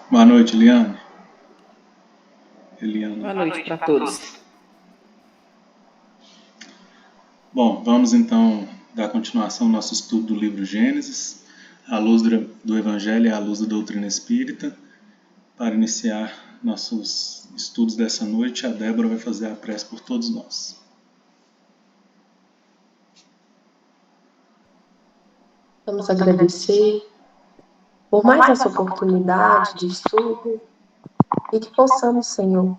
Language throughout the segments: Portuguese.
Boa noite, Eliane. Eliana. Boa noite para todos. Bom, vamos então dar continuação ao nosso estudo do livro Gênesis, à luz do Evangelho e à luz da doutrina espírita. Para iniciar nossos estudos dessa noite, a Débora vai fazer a prece por todos nós. Vamos agradecer por mais essa oportunidade de estudo e que possamos, Senhor,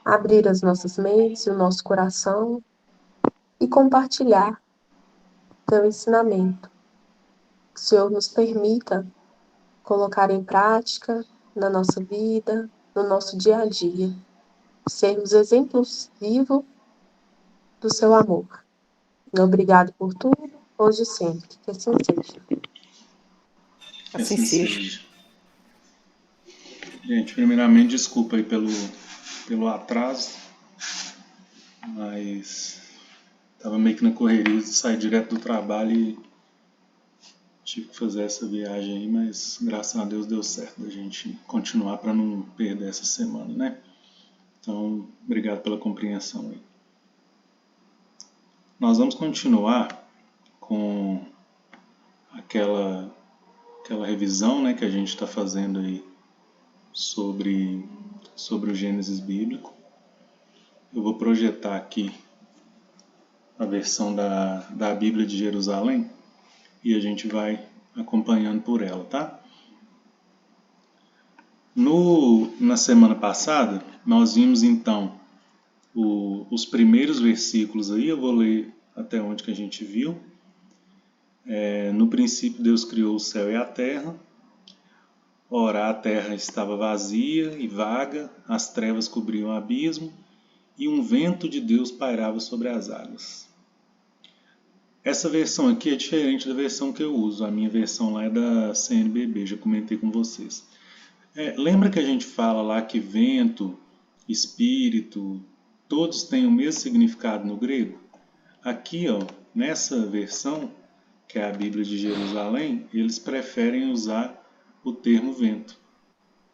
abrir as nossas mentes e o nosso coração e compartilhar teu ensinamento. Que o Senhor nos permita colocar em prática na nossa vida, no nosso dia a dia, sermos exemplos vivos do seu amor. Obrigado por tudo, hoje e sempre. Que assim seja. Assim seja. Gente, primeiramente, desculpa aí pelo atraso, mas estava meio que na correria de sair direto do trabalho e tive que fazer essa viagem aí, mas graças a Deus deu certo da gente continuar para não perder essa semana, né? Então, obrigado pela compreensão aí. Nós vamos continuar com aquela revisão, né, que a gente está fazendo aí sobre o Gênesis bíblico. Eu vou projetar aqui a versão da Bíblia de Jerusalém e a gente vai acompanhando por ela, tá? Na semana passada, nós vimos então os primeiros versículos aí, eu vou ler até onde que a gente viu. No princípio Deus criou o céu e a terra. Ora, a terra estava vazia e vaga, as trevas cobriam o abismo, e um vento de Deus pairava sobre as águas. Essa versão aqui é diferente da versão que eu uso. A minha versão lá é da CNBB, já comentei com vocês. Lembra que a gente fala lá que vento, espírito, todos têm o mesmo significado no grego? Aqui, ó, nessa versão, que é a Bíblia de Jerusalém, eles preferem usar o termo vento,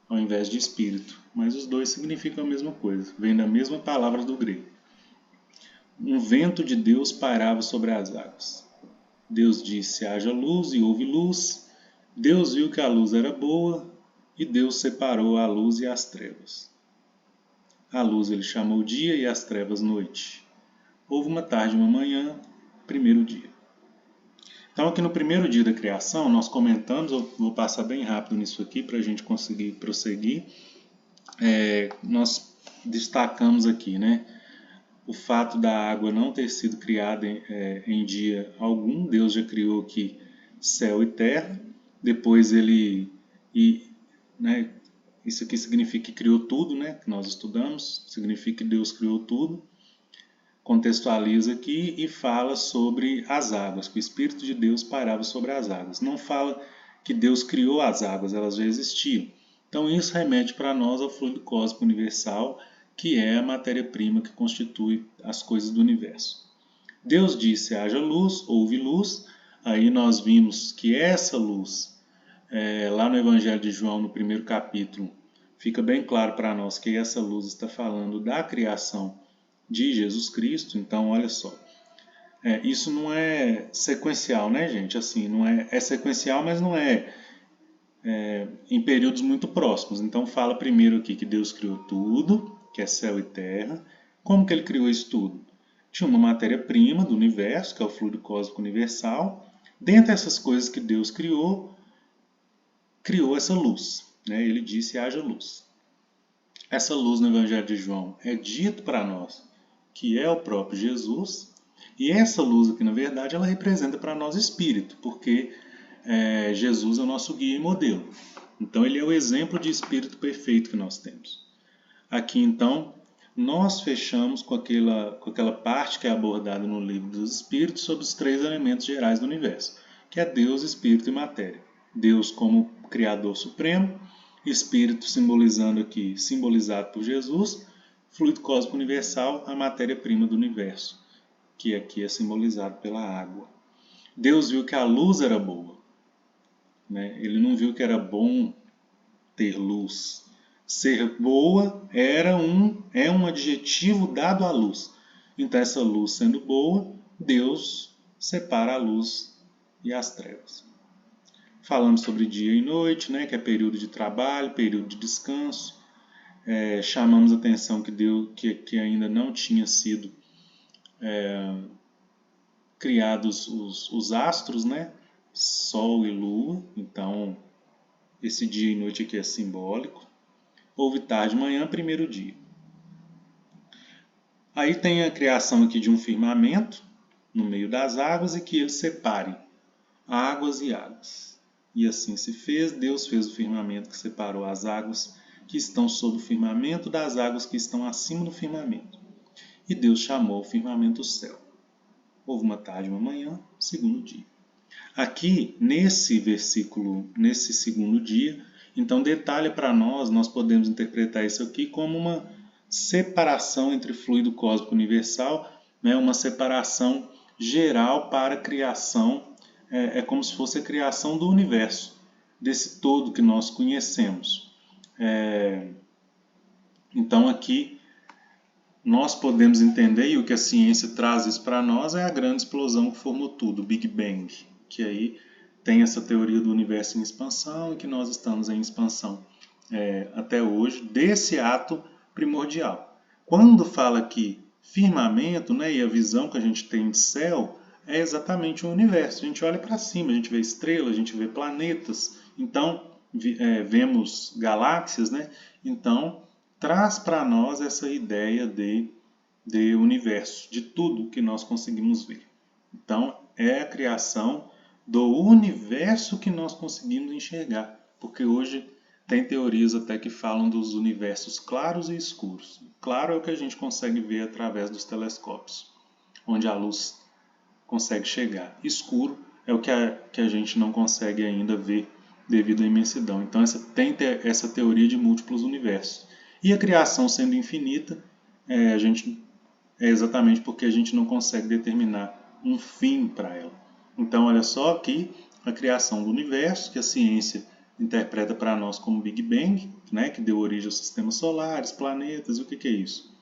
ao invés de espírito. Mas os dois significam a mesma coisa, vem da mesma palavra do grego. Um vento de Deus pairava sobre as águas. Deus disse, haja luz, e houve luz. Deus viu que a luz era boa, e Deus separou a luz e as trevas. A luz ele chamou dia e as trevas noite. Houve uma tarde e uma manhã, primeiro dia. Então aqui no primeiro dia da criação nós comentamos, eu vou passar bem rápido nisso aqui para a gente conseguir prosseguir. Nós destacamos aqui, né, o fato da água não ter sido criada em dia algum. Deus já criou aqui céu e terra. Depois né, isso aqui significa que criou tudo, né, que nós estudamos, significa que Deus criou tudo. Contextualiza aqui e fala sobre as águas, que o Espírito de Deus pairava sobre as águas. Não fala que Deus criou as águas, elas já existiam. Então isso remete para nós ao fluido cósmico universal, que é a matéria-prima que constitui as coisas do universo. Deus disse, haja luz, houve luz. Aí nós vimos que essa luz, lá no Evangelho de João, no primeiro capítulo, fica bem claro para nós que essa luz está falando da criação de Jesus Cristo. Então, olha só, isso não é sequencial, né, gente? Assim, não é sequencial, mas não é em períodos muito próximos. Então, fala primeiro aqui que Deus criou tudo, que é céu e terra. Como que ele criou isso tudo? Tinha uma matéria-prima do universo, que é o fluido cósmico universal. Dentre essas coisas que Deus criou essa luz, né? Ele disse, haja luz. Essa luz no Evangelho de João é dito para nós que é o próprio Jesus, e essa luz aqui, na verdade, ela representa para nós espírito, porque Jesus é o nosso guia e modelo. Então, ele é o exemplo de espírito perfeito que nós temos. Aqui, então, nós fechamos com aquela parte que é abordada no livro dos Espíritos sobre os três elementos gerais do universo, que é Deus, Espírito e Matéria. Deus como Criador Supremo, Espírito simbolizado por Jesus, fluido cósmico universal, a matéria-prima do universo, que aqui é simbolizado pela água. Deus viu que a luz era boa, né? Ele não viu que era bom ter luz. Ser boa é um adjetivo dado à luz. Então, essa luz sendo boa, Deus separa a luz e as trevas. Falamos sobre dia e noite, né, que é período de trabalho, período de descanso. Chamamos a atenção que ainda não tinha sido criados os astros, né, Sol e Lua. Então, esse dia e noite aqui é simbólico. Houve tarde, manhã, primeiro dia. Aí tem a criação aqui de um firmamento no meio das águas e que eles separem águas e águas. E assim se fez. Deus fez o firmamento que separou as águas que estão sob o firmamento das águas que estão acima do firmamento. E Deus chamou o firmamento céu. Houve uma tarde e uma manhã, segundo dia. Aqui, nesse versículo, nesse segundo dia, então detalha para nós podemos interpretar isso aqui como uma separação entre fluido cósmico universal, né, uma separação geral para a criação, é como se fosse a criação do universo, desse todo que nós conhecemos. Então aqui nós podemos entender, e o que a ciência traz isso para nós, é a grande explosão que formou tudo, o Big Bang, que aí tem essa teoria do universo em expansão e que nós estamos em expansão até hoje, desse ato primordial. Quando fala aqui firmamento, né, e a visão que a gente tem de céu, é exatamente o universo. A gente olha para cima, a gente vê estrelas, a gente vê planetas, então vemos galáxias, né? Então traz para nós essa ideia de universo, de tudo que nós conseguimos ver. Então é a criação do universo que nós conseguimos enxergar, porque hoje tem teorias até que falam dos universos claros e escuros. Claro é o que a gente consegue ver através dos telescópios, onde a luz consegue chegar. Escuro é o que a gente não consegue ainda ver devido à imensidão. Então tem essa teoria de múltiplos universos. E a criação sendo infinita, é exatamente porque a gente não consegue determinar um fim para ela. Então olha só aqui a criação do universo, que a ciência interpreta para nós como Big Bang, né, que deu origem aos sistemas solares, planetas. E o que é isso?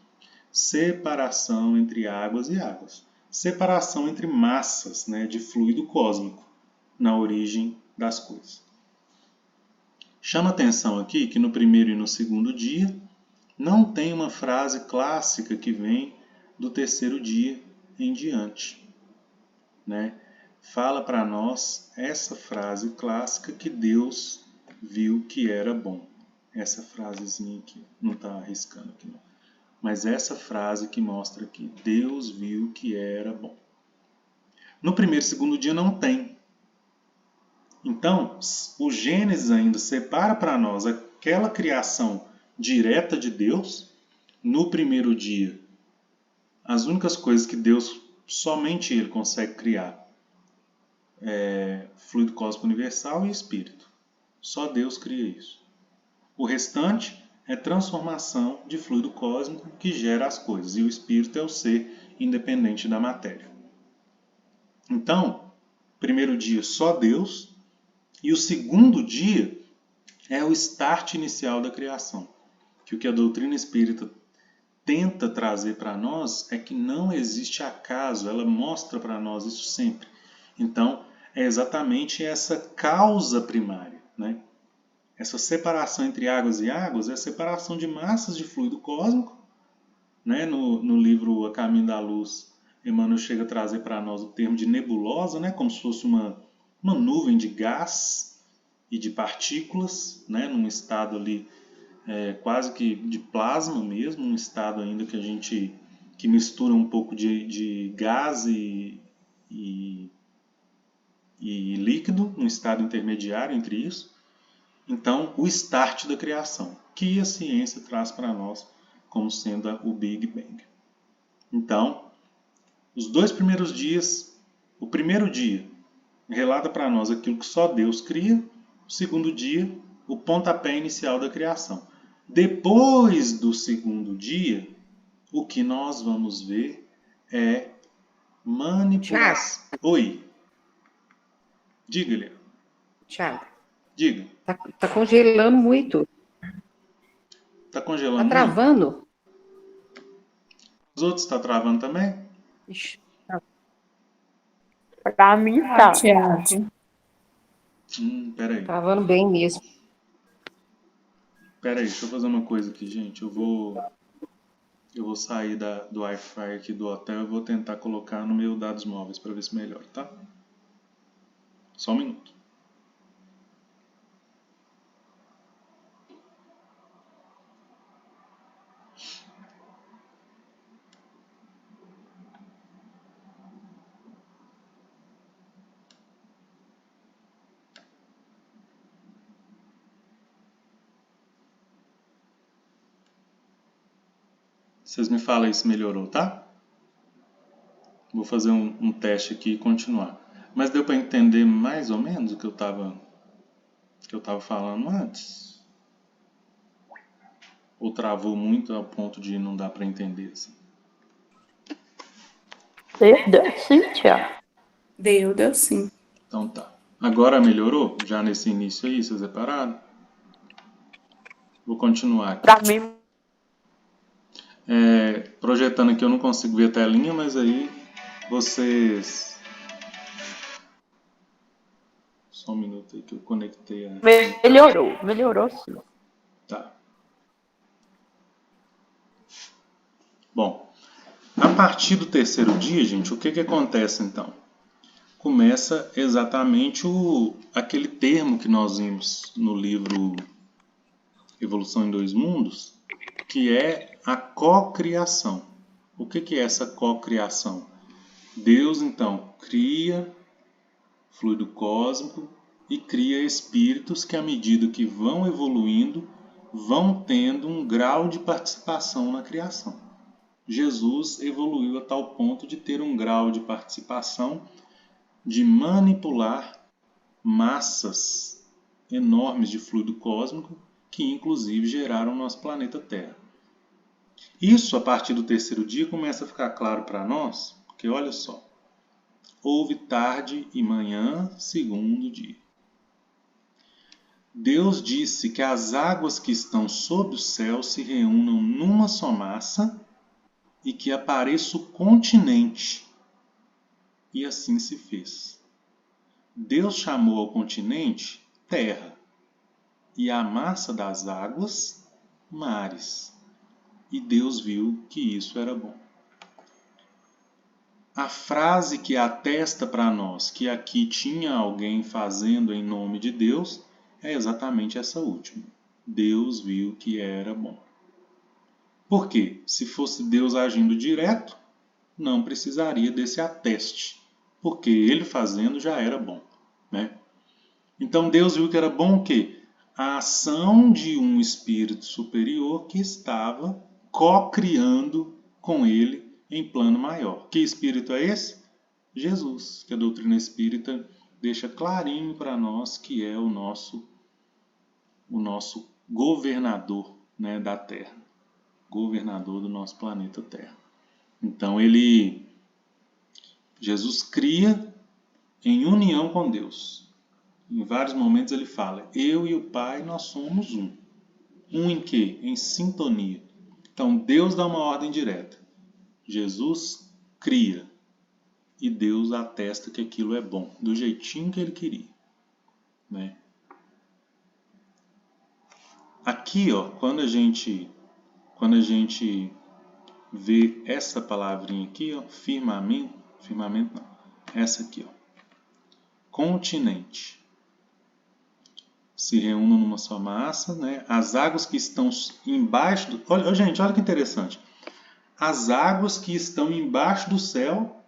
Separação entre águas e águas. Separação entre massas, né, de fluido cósmico na origem das coisas. Chama atenção aqui que no primeiro e no segundo dia não tem uma frase clássica que vem do terceiro dia em diante, né? Fala para nós essa frase clássica que Deus viu que era bom. Essa frasezinha aqui, não está arriscando aqui não. Mas essa frase que mostra que Deus viu que era bom. No primeiro e segundo dia não tem. Então, o Gênesis ainda separa para nós aquela criação direta de Deus. No primeiro dia, as únicas coisas que Deus, somente Ele consegue criar, fluido cósmico universal e espírito. Só Deus cria isso. O restante é transformação de fluido cósmico que gera as coisas. E o espírito é o ser independente da matéria. Então, primeiro dia só Deus. E o segundo dia é o start inicial da criação. Que o que a doutrina espírita tenta trazer para nós é que não existe acaso. Ela mostra para nós isso sempre. Então, é exatamente essa causa primária, né? Essa separação entre águas e águas é a separação de massas de fluido cósmico, né? No livro A Caminho da Luz, Emmanuel chega a trazer para nós o termo de nebulosa, né? Como se fosse uma nuvem de gás e de partículas, né? Num estado ali quase que de plasma mesmo, um estado ainda que mistura um pouco de gás e líquido, um estado intermediário entre isso. Então, o start da criação, que a ciência traz para nós como sendo o Big Bang. Então, os dois primeiros dias, o primeiro dia relata para nós aquilo que só Deus cria, o segundo dia, o pontapé inicial da criação. Depois do segundo dia, o que nós vamos ver é Manipulação. Oi. Diga, Léo. Thiago, Diga. tá congelando muito. Tá Tá congelando muito? travando. Os outros tá travando também? Ixi, Pra mim tá. Tiago. Peraí. travando bem mesmo. Peraí, deixa eu fazer uma coisa aqui, gente. Eu vou sair do Wi-Fi aqui do hotel e vou tentar colocar no meu dados móveis para ver se melhora, tá? Só um minuto. Vocês me falam aí se melhorou, tá? Vou fazer um teste aqui e continuar. Mas deu para entender mais ou menos o que eu tava falando antes? Ou travou muito ao ponto de não dar para entender assim? Deu sim, Tiago. Deu sim. Então tá. Agora melhorou? Já nesse início aí, vocês repararam? Vou continuar aqui. Pra mim, Projetando aqui eu não consigo ver a telinha, mas aí vocês... Só um minuto aí que eu conectei a... melhorou sim. Tá. Bom, a partir do terceiro dia, gente, o que acontece então? Começa exatamente aquele termo que nós vimos no livro Evolução em Dois Mundos, que é a cocriação. O que é essa cocriação? Deus, então, cria fluido cósmico e cria espíritos que, à medida que vão evoluindo, vão tendo um grau de participação na criação. Jesus evoluiu a tal ponto de ter um grau de participação, de manipular massas enormes de fluido cósmico que inclusive geraram o nosso planeta Terra. Isso, a partir do terceiro dia, começa a ficar claro para nós, porque olha só, houve tarde e manhã, segundo dia. Deus disse que as águas que estão sob o céu se reúnam numa só massa e que apareça o continente. E assim se fez. Deus chamou ao continente terra e a massa das águas mares. E Deus viu que isso era bom. A frase que atesta para nós que aqui tinha alguém fazendo em nome de Deus é exatamente essa última. Deus viu que era bom. Por quê? Se fosse Deus agindo direto, não precisaria desse ateste, porque ele fazendo já era bom, né? Então Deus viu que era bom o quê? A ação de um espírito superior que estava co-criando com ele em plano maior. Que espírito é esse? Jesus, que a doutrina espírita deixa clarinho para nós que é o nosso governador, né, da Terra, governador do nosso planeta Terra. Então Jesus cria em união com Deus. Em vários momentos ele fala, eu e o Pai nós somos um. Um em quê? Em sintonia. Então Deus dá uma ordem direta. Jesus cria. E Deus atesta que aquilo é bom, do jeitinho que ele queria, né? Aqui, ó, quando a gente vê essa palavrinha aqui, ó, firmamento não, essa aqui, ó, continente, se reúnem numa só massa, né? As águas que estão embaixo do... Gente, olha que interessante. As águas que estão embaixo do céu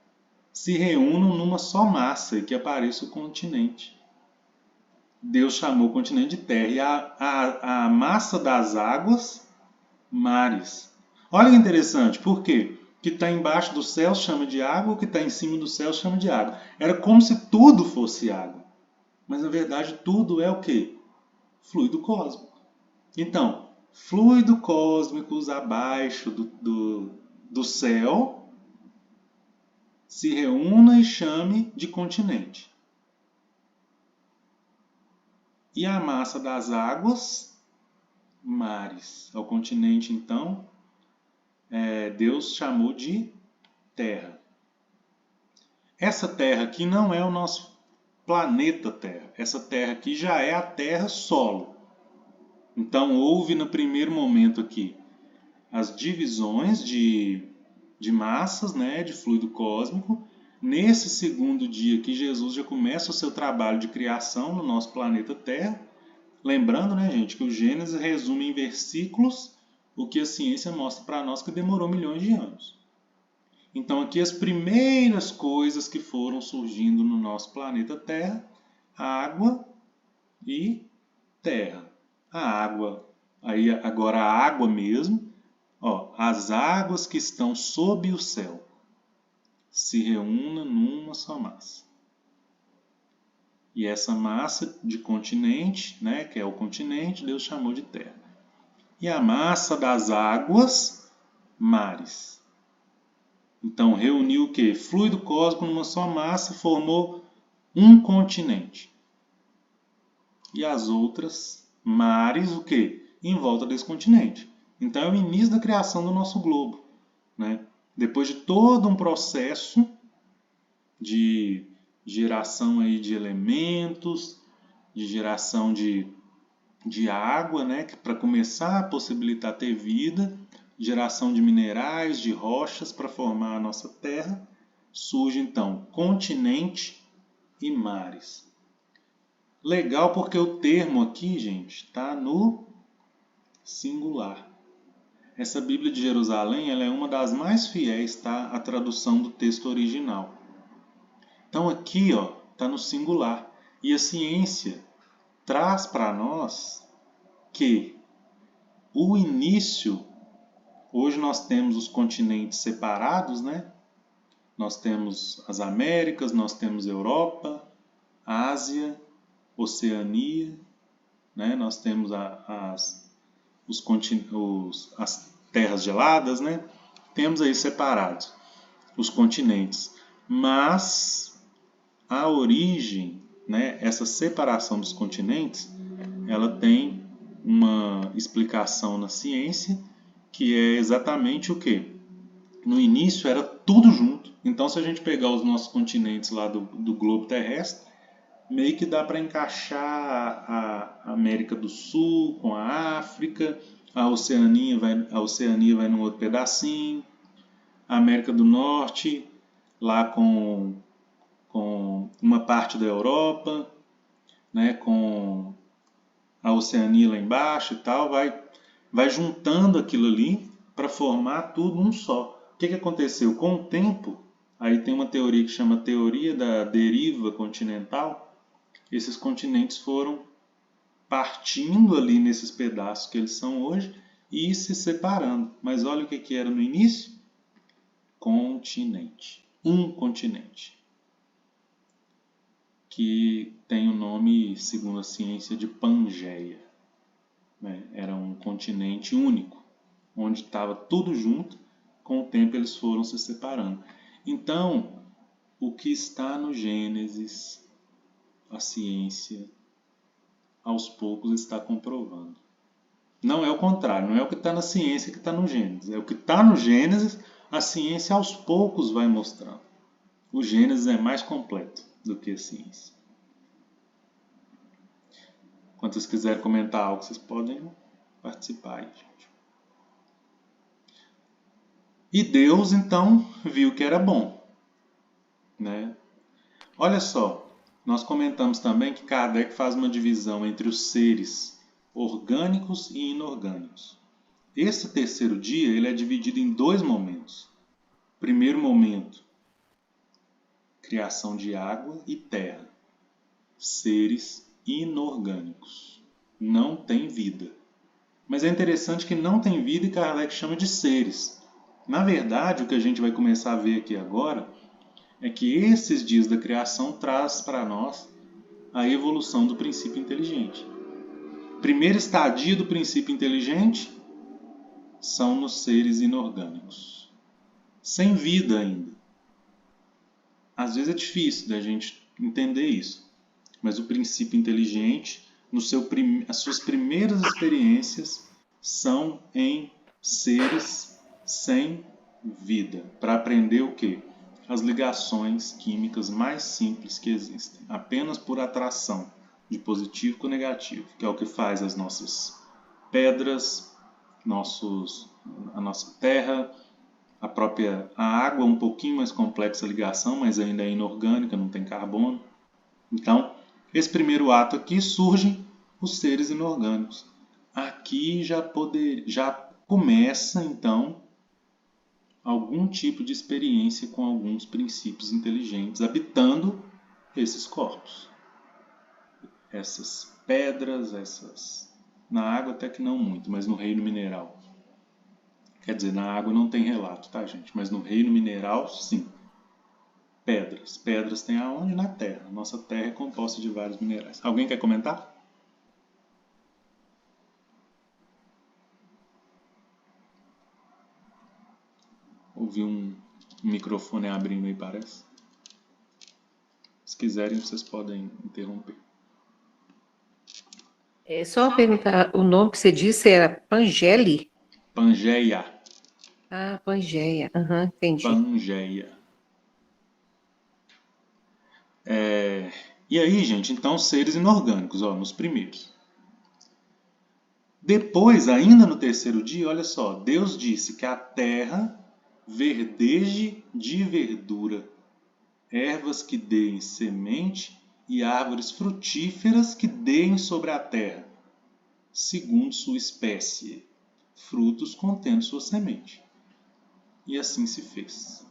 se reúnam numa só massa e que apareça o continente. Deus chamou o continente de terra e a massa das águas, mares. Olha que interessante, por quê? O que está embaixo do céu chama de água, o que está em cima do céu chama de água. Era como se tudo fosse água. Mas na verdade tudo é o quê? Fluido cósmico. Então, fluido cósmicos abaixo do céu se reúna e chame de continente. E a massa das águas, mares. Ao continente, então, Deus chamou de terra. Essa terra aqui não é o nosso planeta Terra. Essa terra aqui já é a Terra solo. Então, houve no primeiro momento aqui as divisões de massas, né, de fluido cósmico. Nesse segundo dia que Jesus já começa o seu trabalho de criação no nosso planeta Terra. Lembrando, né, gente, que o Gênesis resume em versículos o que a ciência mostra para nós que demorou milhões de anos. Então, aqui as primeiras coisas que foram surgindo no nosso planeta Terra, água e terra. A água, aí agora a água mesmo, as águas que estão sob o céu se reúnam numa só massa. E essa massa de continente, né, que é o continente, Deus chamou de terra. E a massa das águas, mares. Então, reuniu o quê? Fluido cósmico numa só massa, formou um continente. E as outras, mares, o quê? Em volta desse continente. Então, é o início da criação do nosso globo, né? Depois de todo um processo de geração aí de elementos, de geração de água, né? Para começar a possibilitar ter vida, geração de minerais, de rochas para formar a nossa terra, surge então continente e mares. Legal porque o termo aqui, gente, está no singular. Essa Bíblia de Jerusalém ela é uma das mais fiéis, tá? À tradução do texto original. Então aqui está no singular. E a ciência traz para nós que o início, hoje nós temos os continentes separados, né? Nós temos as Américas, nós temos Europa, Ásia, Oceania, né? Nós temos as terras geladas, né? Temos aí separados os continentes. Mas a origem, né? Essa separação dos continentes, ela tem uma explicação na ciência que é exatamente o quê? No início era tudo junto. Então, se a gente pegar os nossos continentes lá do globo terrestre, meio que dá para encaixar a América do Sul com a África, a Oceania vai num outro pedacinho, a América do Norte lá com uma parte da Europa, né, com a Oceania lá embaixo e tal, vai juntando aquilo ali para formar tudo um só. O que aconteceu? Com o tempo, aí tem uma teoria que chama teoria da deriva continental. Esses continentes foram partindo ali nesses pedaços que eles são hoje e se separando. Mas olha o que era no início? Continente. Um continente. Que tem o nome, segundo a ciência, de Pangeia. Era um continente único, onde estava tudo junto. Com o tempo eles foram se separando. Então, o que está no Gênesis, a ciência, aos poucos está comprovando. Não é o contrário, não é o que está na ciência que está no Gênesis. É o que está no Gênesis, a ciência aos poucos vai mostrando. O Gênesis é mais completo do que a ciência. Quando vocês quiserem comentar algo, vocês podem participar aí, gente. E Deus, então, viu que era bom, né? Olha só, nós comentamos também que Kardec faz uma divisão entre os seres orgânicos e inorgânicos. Esse terceiro dia ele é dividido em dois momentos. Primeiro momento, criação de água e terra. Seres inorgânicos. Não tem vida. Mas é interessante que não tem vida e Kardec chama de seres. Na verdade, o que a gente vai começar a ver aqui agora é que esses dias da criação traz para nós a evolução do princípio inteligente. Primeiro estadia do princípio inteligente são nos seres inorgânicos, sem vida ainda. às vezes é difícil da gente entender isso, mas o princípio inteligente, as suas primeiras experiências são em seres sem vida, para aprender o quê? As ligações químicas mais simples que existem, apenas por atração de positivo com negativo, que é o que faz as nossas pedras, a nossa terra, a água um pouquinho mais complexa a ligação, mas ainda é inorgânica, não tem carbono. Então, esse primeiro ato aqui surgem os seres inorgânicos. Aqui já começa então algum tipo de experiência com alguns princípios inteligentes habitando esses corpos. Essas pedras, na água até que não muito, mas no reino mineral. Quer dizer, na água não tem relato, tá, gente? Mas no reino mineral, sim. Pedras. Pedras tem aonde? Na Terra. Nossa Terra é composta de vários minerais. Alguém quer comentar? Ouvi um microfone abrindo aí, parece. Se quiserem, vocês podem interromper. É só perguntar, o nome que você disse era Pangelli? Pangeia. Ah, Pangeia. Aham, entendi. Pangeia. E aí, gente, então seres inorgânicos, ó, nos primeiros. Depois, ainda no terceiro dia, olha só, Deus disse que a terra verdeje de verdura, ervas que deem semente e árvores frutíferas que deem sobre a terra, segundo sua espécie, frutos contendo sua semente. E assim se fez.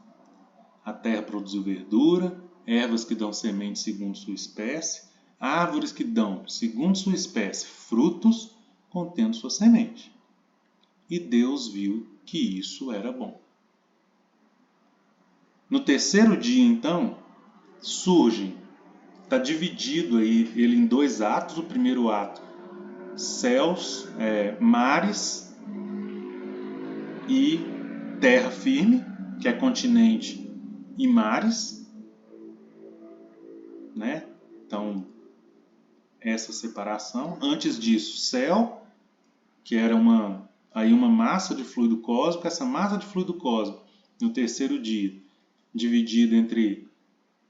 A terra produziu verdura, ervas que dão semente segundo sua espécie, árvores que dão, segundo sua espécie, frutos contendo sua semente. E Deus viu que isso era bom. No terceiro dia, então, surgem, está dividido aí ele em dois atos. O primeiro ato, céus, mares e terra firme, que é continente e mares, né? Então, essa separação. Antes disso, céu, que era uma massa de fluido cósmico. Essa massa de fluido cósmico, no terceiro dia, dividida entre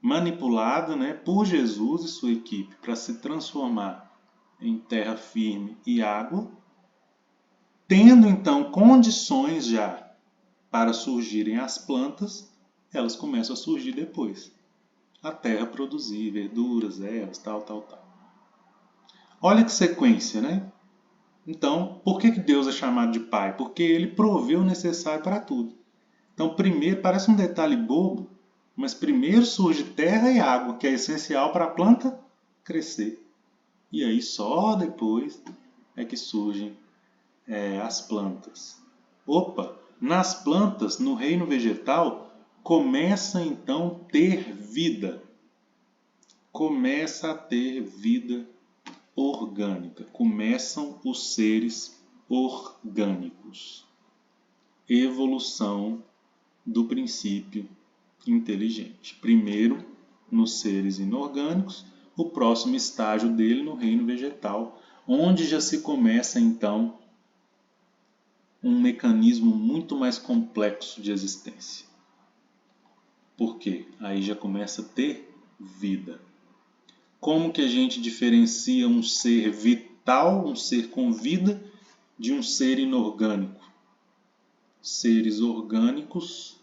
manipulada, né, por Jesus e sua equipe para se transformar em terra firme e água, tendo então condições já para surgirem as plantas, elas começam a surgir depois. A terra produzir verduras, ervas, tal. Olha que sequência, né? Então, por que Deus é chamado de Pai? Porque Ele proveu o necessário para tudo. Então, primeiro, parece um detalhe bobo, mas primeiro surge terra e água, que é essencial para a planta crescer. E aí só depois é que surgem as plantas. Opa, nas plantas, no reino vegetal, começa então a ter vida. Começa a ter vida orgânica. Começam os seres orgânicos. Evolução do princípio inteligente. Primeiro nos seres inorgânicos, o próximo estágio dele no reino vegetal, onde já se começa então um mecanismo muito mais complexo de existência. Por quê? Aí já começa a ter vida. Como que a gente diferencia um ser vital, um ser com vida, de um ser inorgânico? Seres orgânicos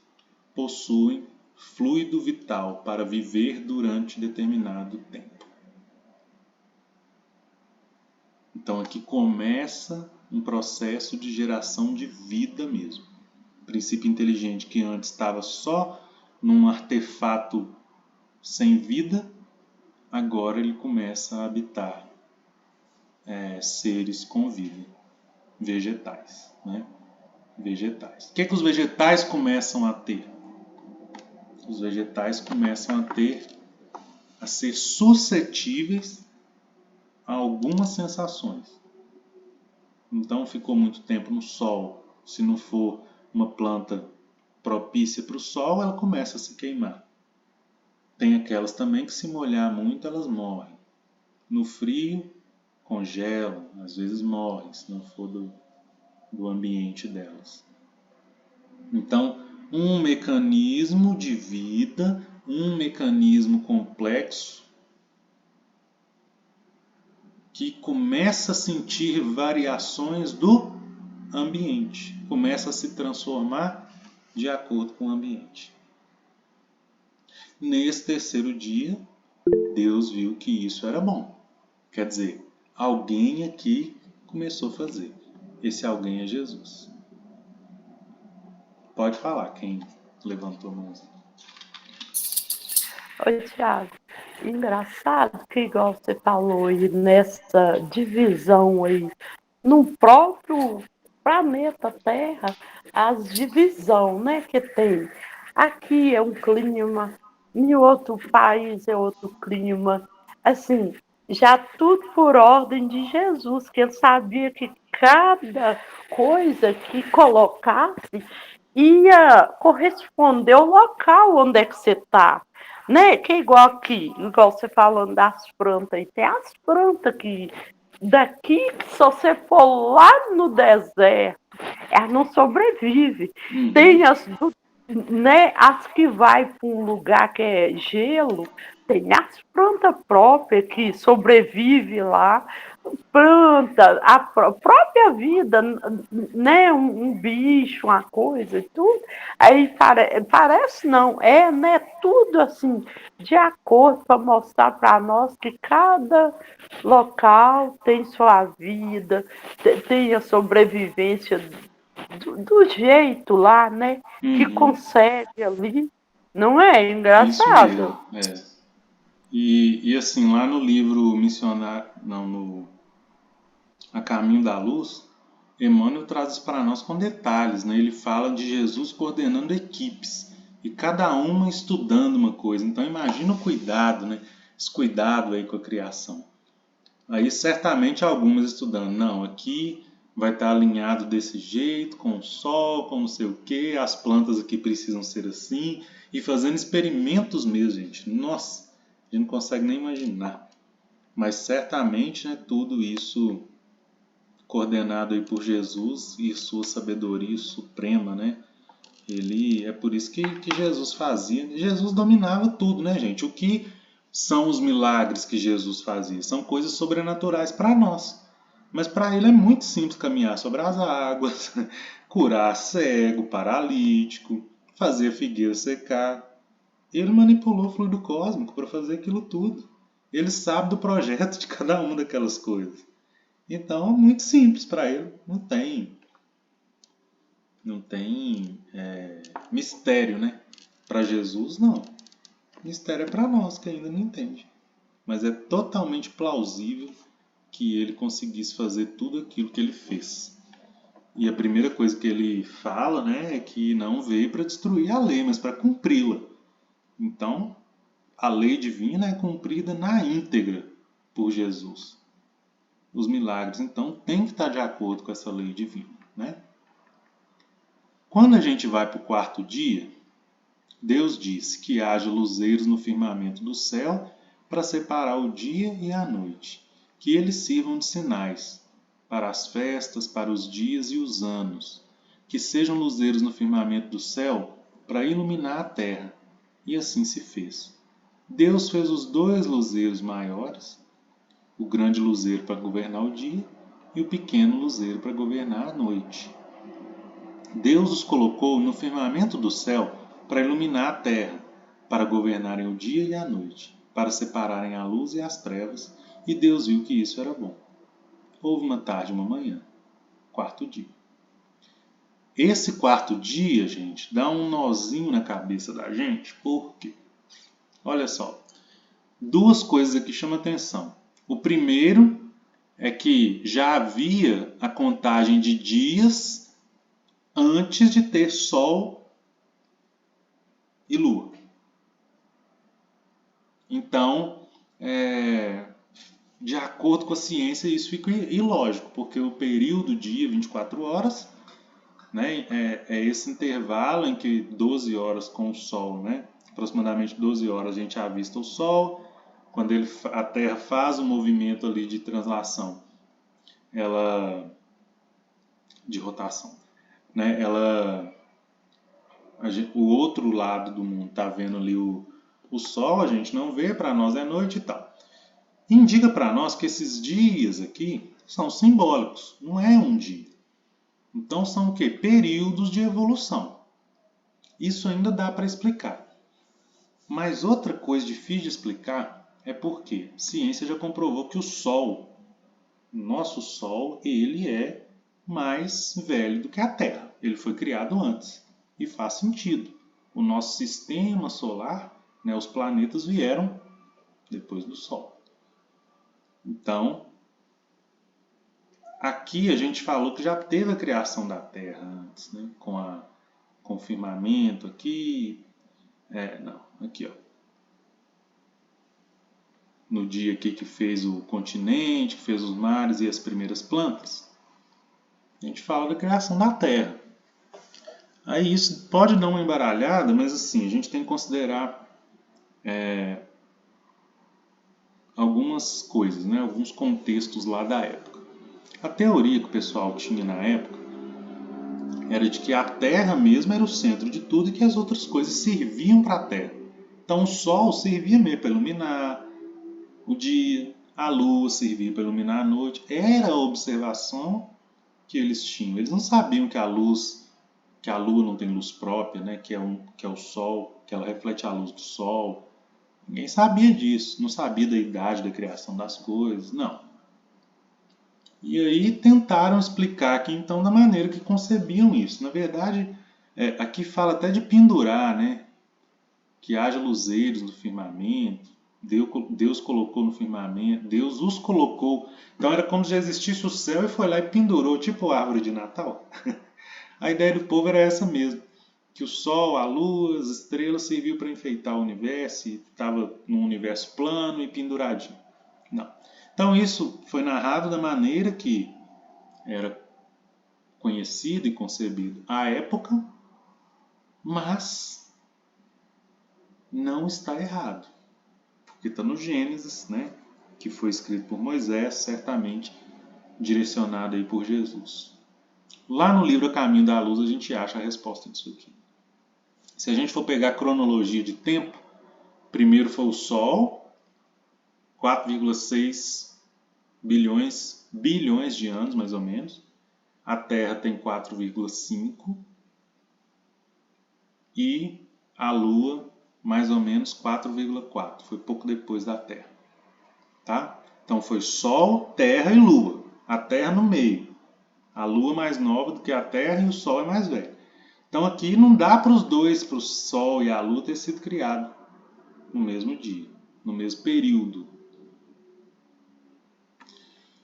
possuem fluido vital para viver durante determinado tempo. Então aqui começa um processo de geração de vida mesmo. O princípio inteligente que antes estava só num artefato sem vida, agora ele começa a habitar seres com vida, vegetais, né? Vegetais. O que os vegetais começam a ter? Os vegetais começam a ser suscetíveis a algumas sensações. Então ficou muito tempo no sol. Se não for uma planta propícia para o sol, ela começa a se queimar. Tem aquelas também que se molhar muito elas morrem. No frio, congelam, às vezes morrem, se não for do ambiente delas. Então, um mecanismo de vida, um mecanismo complexo que começa a sentir variações do ambiente, começa a se transformar de acordo com o ambiente. Nesse terceiro dia, Deus viu que isso era bom. Quer dizer, alguém aqui começou a fazer. Esse alguém é Jesus. Pode falar quem levantou a mãozinha. Oi, Tiago. Engraçado que, igual você falou aí, nessa divisão aí, no próprio planeta Terra, as divisões, né, que tem. Aqui é um clima, em outro país é outro clima. Assim, já tudo por ordem de Jesus, que ele sabia que cada coisa que colocasse ia corresponder ao local onde é que você está. Né? Que é igual aqui, igual você falando das plantas, e tem as plantas que daqui, se você for lá no deserto, elas não sobrevivem. Tem né, as que vai para um lugar que é gelo, tem as plantas próprias que sobrevivem lá, planta, a própria vida, né, um bicho, uma coisa e tudo. Aí parece não, né, tudo assim, de acordo para mostrar para nós que cada local tem sua vida, tem a sobrevivência do jeito lá, né? Que consegue ali. Não é engraçado? Isso mesmo, é. E assim, lá no livro Missionário, não, no A Caminho da Luz, Emmanuel traz isso para nós com detalhes, né? Ele fala de Jesus coordenando equipes e cada uma estudando uma coisa. Então imagina o cuidado, né? Esse cuidado aí com a criação. Aí certamente algumas estudando, não, aqui vai estar alinhado desse jeito, com o sol, com não sei o que, as plantas aqui precisam ser assim, e fazendo experimentos mesmo, gente. Nossa, a gente não consegue nem imaginar. Mas certamente, né, tudo isso coordenado aí por Jesus e sua sabedoria suprema, né? É por isso que Jesus fazia. Jesus dominava tudo, né, gente? O que são os milagres que Jesus fazia? São coisas sobrenaturais para nós. Mas para ele é muito simples caminhar sobre as águas, curar cego, paralítico, fazer a figueira secar. Ele manipulou o fluido cósmico para fazer aquilo tudo. Ele sabe do projeto de cada uma daquelas coisas. Então, é muito simples para ele. Não tem mistério, né? Para Jesus, não. Mistério é para nós que ainda não entende. Mas é totalmente plausível que ele conseguisse fazer tudo aquilo que ele fez. E a primeira coisa que ele fala, né, é que não veio para destruir a lei, mas para cumpri-la. Então, a lei divina é cumprida na íntegra por Jesus. Os milagres, então, têm que estar de acordo com essa lei divina, né? Quando a gente vai para o quarto dia, Deus disse que haja luzeiros no firmamento do céu para separar o dia e a noite, que eles sirvam de sinais para as festas, para os dias e os anos, que sejam luzeiros no firmamento do céu para iluminar a terra. E assim se fez. Deus fez os 2 luzeiros maiores, o grande luzeiro para governar o dia e o pequeno luzeiro para governar a noite. Deus os colocou no firmamento do céu para iluminar a terra, para governarem o dia e a noite, para separarem a luz e as trevas, e Deus viu que isso era bom. Houve uma tarde e uma manhã, quarto dia. Esse quarto dia, gente, dá um nozinho na cabeça da gente, porque, olha só, 2 coisas aqui chamam atenção. O primeiro é que já havia a contagem de dias antes de ter Sol e Lua. Então, de acordo com a ciência, isso fica ilógico, porque o período dia, 24 horas, né, é esse intervalo em que 12 horas com o Sol, né, aproximadamente 12 horas, a gente avista o Sol. Quando a Terra faz o movimento ali de translação, de rotação, né? O outro lado do mundo está vendo ali o Sol, a gente não vê, para nós é noite e tal. Indica para nós que esses dias aqui são simbólicos, não é um dia. Então são o quê? Períodos de evolução. Isso ainda dá para explicar. Mas outra coisa difícil de explicar é porque a ciência já comprovou que o Sol, o nosso Sol, ele é mais velho do que a Terra. Ele foi criado antes. E faz sentido. O nosso sistema solar, né, os planetas vieram depois do Sol. Então, aqui a gente falou que já teve a criação da Terra antes, né, com o firmamento aqui. Aqui, ó. No dia aqui que fez o continente, que fez os mares e as primeiras plantas. A gente fala da criação da Terra. Aí isso pode dar uma embaralhada, mas assim, a gente tem que considerar algumas coisas, né? Alguns contextos lá da época. A teoria que o pessoal tinha na época era de que a Terra mesmo era o centro de tudo e que as outras coisas serviam para a Terra. Então o Sol servia mesmo para iluminar o dia, a Lua servia para iluminar a noite. Era a observação que eles tinham. Eles não sabiam que a Lua não tem luz própria, né? que é o Sol, que ela reflete a luz do Sol. Ninguém sabia disso, não sabia da idade da criação das coisas, não. E aí tentaram explicar aqui então da maneira que concebiam isso. Na verdade, aqui fala até de pendurar, né? Que haja luzeiros no firmamento. Deus colocou no firmamento, Deus os colocou. Então era como se já existisse o céu e foi lá e pendurou, tipo a árvore de Natal. A ideia do povo era essa mesmo, que o Sol, a Lua, as estrelas serviam para enfeitar o universo e estava num universo plano e penduradinho. Não. Então isso foi narrado da maneira que era conhecido e concebido à época, mas não está errado. Porque está no Gênesis, né, que foi escrito por Moisés, certamente direcionado aí por Jesus. Lá no livro A Caminho da Luz a gente acha a resposta disso aqui. Se a gente for pegar a cronologia de tempo, primeiro foi o Sol, 4,6 bilhões de anos, mais ou menos. A Terra tem 4,5 e a Lua, mais ou menos 4,4. Foi pouco depois da Terra. Tá? Então foi Sol, Terra e Lua. A Terra no meio. A Lua é mais nova do que a Terra e o Sol é mais velho. Então aqui não dá para os dois, para o Sol e a Lua, ter sido criados no mesmo dia, no mesmo período.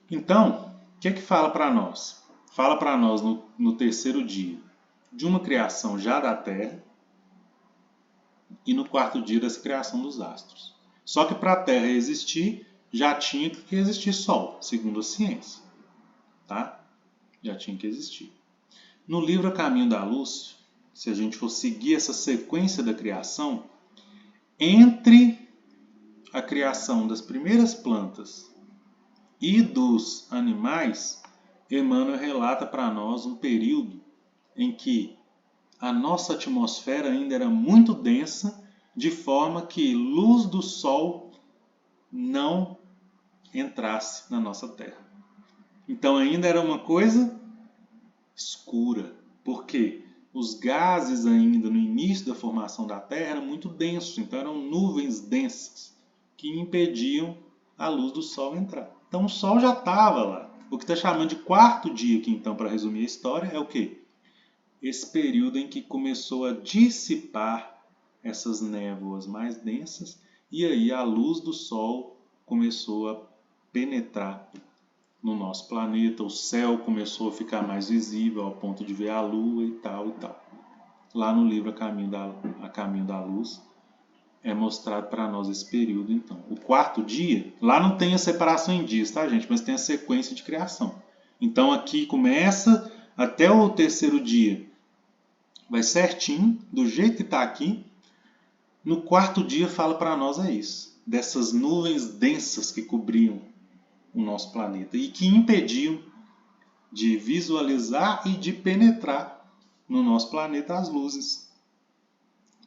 Então, o que é que fala para nós? Fala para nós no terceiro dia de uma criação já da Terra e no quarto dia dessa criação dos astros. Só que para a Terra existir, já tinha que existir Sol, segundo a ciência. Tá? Já tinha que existir. No livro A Caminho da Luz, se a gente for seguir essa sequência da criação, entre a criação das primeiras plantas e dos animais, Emmanuel relata para nós um período em que a nossa atmosfera ainda era muito densa, de forma que luz do Sol não entrasse na nossa Terra. Então ainda era uma coisa escura, porque os gases ainda no início da formação da Terra eram muito densos, então eram nuvens densas que impediam a luz do Sol entrar. Então o Sol já estava lá. O que está chamando de quarto dia aqui, então, para resumir a história, é o quê? Esse período em que começou a dissipar essas névoas mais densas e aí a luz do Sol começou a penetrar no nosso planeta, o céu começou a ficar mais visível ao ponto de ver a Lua e tal e tal. Lá no livro A Caminho da Luz é mostrado para nós esse período, então. O quarto dia, lá não tem a separação em dias, tá, gente? Mas tem a sequência de criação. Então aqui começa até o terceiro dia. Vai certinho, do jeito que está aqui. No quarto dia fala para nós isso, dessas nuvens densas que cobriam o nosso planeta e que impediam de visualizar e de penetrar no nosso planeta as luzes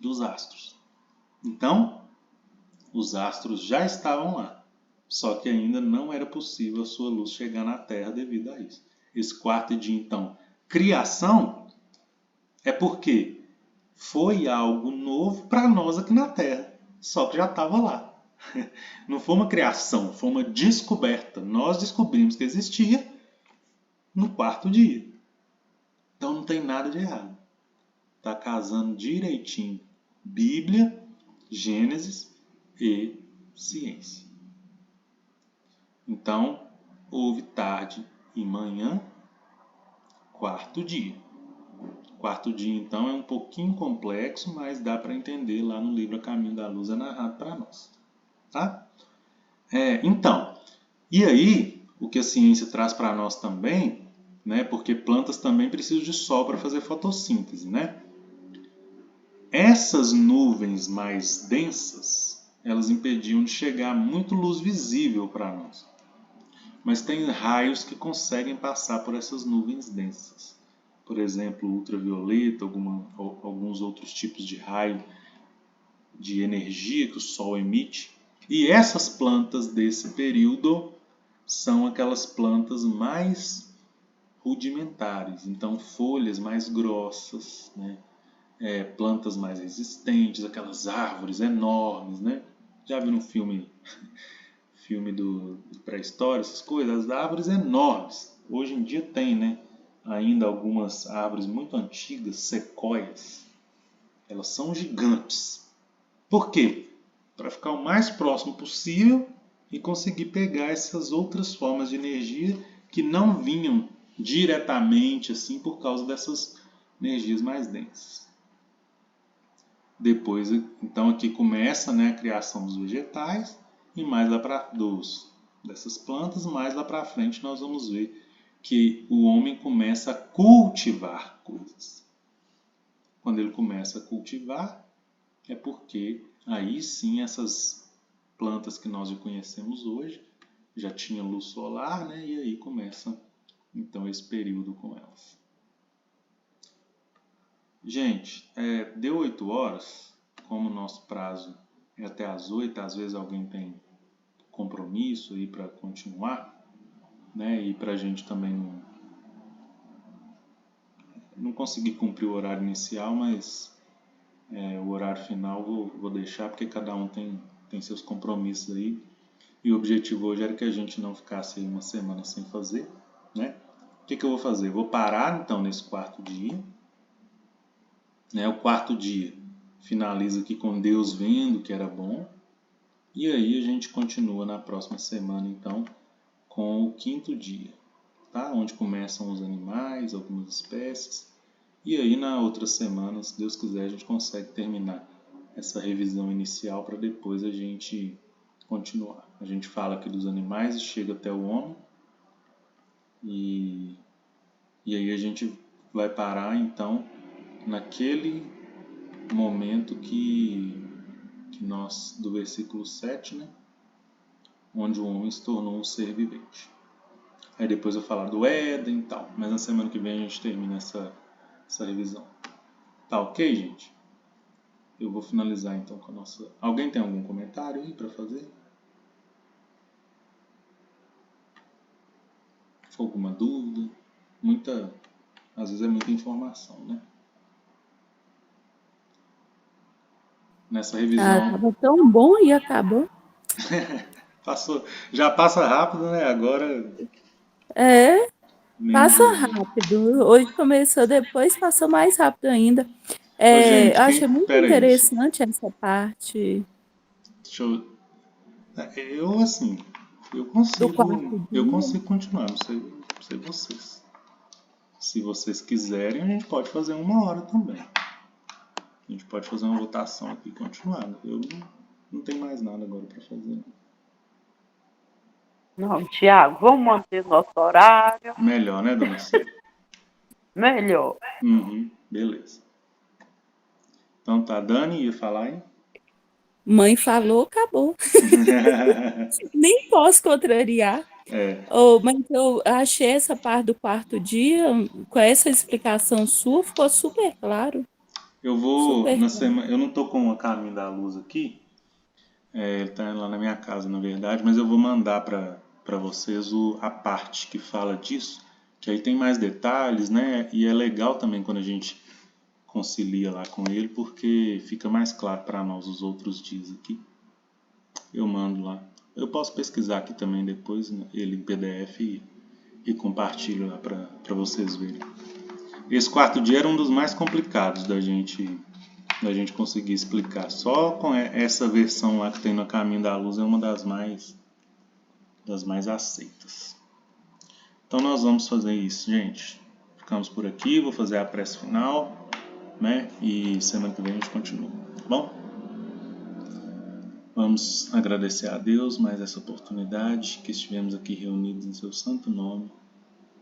dos astros. Então, os astros já estavam lá, só que ainda não era possível a sua luz chegar na Terra devido a isso. Esse quarto dia, então, criação, é porque foi algo novo para nós aqui na Terra, só que já estava lá. Não foi uma criação, foi uma descoberta. Nós descobrimos que existia no quarto dia. Então não tem nada de errado. Está casando direitinho Bíblia, Gênesis e ciência. Então, houve tarde e manhã, quarto dia. Quarto dia, então, é um pouquinho complexo, mas dá para entender lá no livro A Caminho da Luz, é narrado para nós. Tá? Então, e aí, o que a ciência traz para nós também, né, porque plantas também precisam de sol para fazer fotossíntese, né? Essas nuvens mais densas, elas impediam de chegar muito luz visível para nós. Mas tem raios que conseguem passar por essas nuvens densas. Por exemplo, ultravioleta, alguns outros tipos de raio de energia que o Sol emite. E essas plantas desse período são aquelas plantas mais rudimentares, então folhas mais grossas, né? Plantas mais resistentes, aquelas árvores enormes, né? Já viram um filme do pré-história, essas coisas? As árvores enormes. Hoje em dia tem, né? Ainda algumas árvores muito antigas, sequoias. Elas são gigantes. Por quê? Para ficar o mais próximo possível e conseguir pegar essas outras formas de energia que não vinham diretamente assim por causa dessas energias mais densas. Depois, então aqui começa, né, a criação dos vegetais e mais lá para dessas plantas, mais lá para frente nós vamos ver que o homem começa a cultivar coisas. Quando ele começa a cultivar, é porque aí sim essas plantas que nós já conhecemos hoje já tinham luz solar, né? E aí começa então esse período com elas. Gente, deu 8 horas, como o nosso prazo é até às 8, às vezes alguém tem compromisso aí para continuar, né? E para a gente também não conseguir cumprir o horário inicial, mas o horário final vou deixar porque cada um tem seus compromissos aí. E o objetivo hoje era que a gente não ficasse aí uma semana sem fazer, né? O que eu vou fazer? Vou parar então nesse quarto dia. Né? O quarto dia finaliza aqui com Deus vendo que era bom. E aí a gente continua na próxima semana então com o quinto dia, tá? Onde começam os animais, algumas espécies. E aí na outra semana, se Deus quiser, a gente consegue terminar essa revisão inicial para depois a gente continuar. A gente fala aqui dos animais e chega até o homem. E aí a gente vai parar então naquele momento que nós, do versículo 7, né? Onde o homem se tornou um ser vivente. Aí depois eu falar do Éden e tal, mas na semana que vem a gente termina essa revisão. Tá ok, gente? Eu vou finalizar então com a nossa... Alguém tem algum comentário aí para fazer? Alguma dúvida? Às vezes é muita informação, né? Nessa revisão... Tava tão bom e acabou. Já passa rápido, né? Agora... Passa rápido. Hoje começou, depois passou mais rápido ainda. Ô, gente, Eu achei muito interessante essa parte. Eu, assim, eu consigo continuar, não sei vocês. Se vocês quiserem, a gente pode fazer 1 hora também. A gente pode fazer uma votação aqui continuada. Eu não tenho mais nada agora para fazer. Não, Tiago, vamos manter nosso horário. Melhor, né, dona Cida? Melhor. Beleza. Então tá, Dani ia falar aí? Mãe falou, acabou. Nem posso contrariar. É, Mas eu achei essa parte do quarto dia, com essa explicação sua, ficou super claro. eu vou Super na claro. semana, eu não tô com o Caminho da Luz aqui, ele tá lá na minha casa, na verdade, mas eu vou mandar para vocês a parte que fala disso, que aí tem mais detalhes, né? E é legal também quando a gente concilia lá com ele, porque fica mais claro para nós os outros dias aqui. Eu mando lá. Eu posso pesquisar aqui também depois, né, ele em PDF e compartilho lá para vocês verem. Esse quarto dia era um dos mais complicados da gente conseguir explicar. Só com essa versão lá que tem no Caminho da Luz é uma das mais aceitas. Então nós vamos fazer isso, gente. Ficamos por aqui, vou fazer a prece final, né? E semana que vem a gente continua, tá bom? Vamos agradecer a Deus mais essa oportunidade que estivemos aqui reunidos em seu santo nome.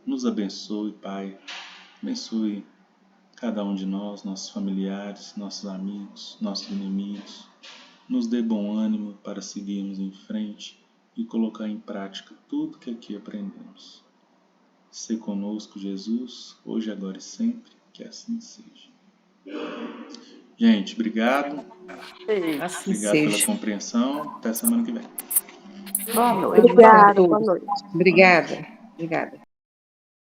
Nos abençoe, Pai. Abençoe cada um de nós, nossos familiares, nossos amigos, nossos inimigos. Nos dê bom ânimo para seguirmos em frente e colocar em prática tudo que aqui aprendemos. Se conosco, Jesus, hoje, agora e sempre, que assim seja. Gente, obrigado. Assim Obrigado pela seja. compreensão. Até semana que vem. Boa noite. Obrigada, todos. boa noite. Obrigada. Obrigada.